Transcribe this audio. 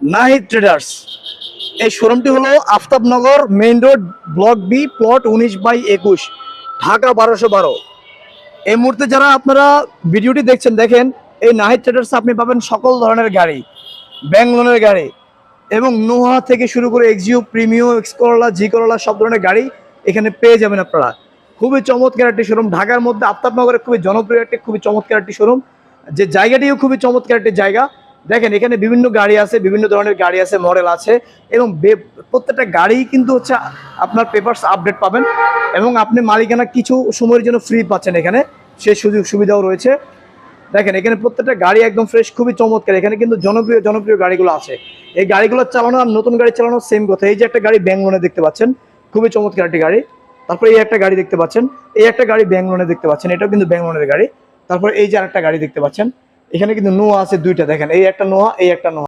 Nahid traders. এই শোরুমটি হলো Aftabnagar main road, block B, plot 19/21, Dhaka 1212। এই মুহূর্তে যারা আপনারা ভিডিওটি দেখছেন, দেখেন এই নাহিদ ট্রেডার্স আপনি পাবেন সকল ধরনের গাড়ি, ব্যাংক লোনের গাড়ি এবং নোহা থেকে শুরু করে এক্সিও, প্রিমিও, এক্স করোলা, জি করোলা সব ধরনের গাড়ি এখানে পেয়ে যাবেন আপনারা। খুবই চমৎকার একটি শোরুম, ঢাকার মধ্যে আফতাবনগরে খুবই জনপ্রিয় একটি, খুবই চমৎকার একটি শোরুম। যে জায়গাটিও খুবই চমৎকার একটি জায়গা। দেখেন এখানে বিভিন্ন গাড়ি আছে, বিভিন্ন ধরনের গাড়ি আছে, মডেল আছে এবং প্রত্যেকটা গাড়ি কিন্তু হচ্ছে আপনার পেপারস আপডেট পাবেন এবং আপনি মালিকানা কিছু সময়ের জন্য ফ্রি পাচ্ছেন এখানে, সেই সুযোগ সুবিধাও রয়েছে। দেখেন এখানে প্রত্যেকটা গাড়ি একদম ফ্রেশ, খুবই চমৎকার। এখানে কিন্তু জনপ্রিয় জনপ্রিয় গাড়িগুলো আছে। এই গাড়িগুলো চালানো আর নতুন গাড়ি চালানো সেম কথা। এই যে একটা গাড়ি ব্যাঙ্গলোনে দেখতে পাচ্ছেন, খুবই চমৎকার একটি গাড়ি। তারপরে এই একটা গাড়ি দেখতে পাচ্ছেন, এই একটা গাড়ি ব্যাঙ্গলোনে দেখতে পাচ্ছেন, এটাও কিন্তু ব্যাঙ্গলোনের গাড়ি। তারপর এই যে আরেকটা গাড়ি দেখতে পাচ্ছেন, এখানে কিন্তু নোয়া আছে দুইটা, দেখেন এই একটা নোয়া, এই একটা নোয়া।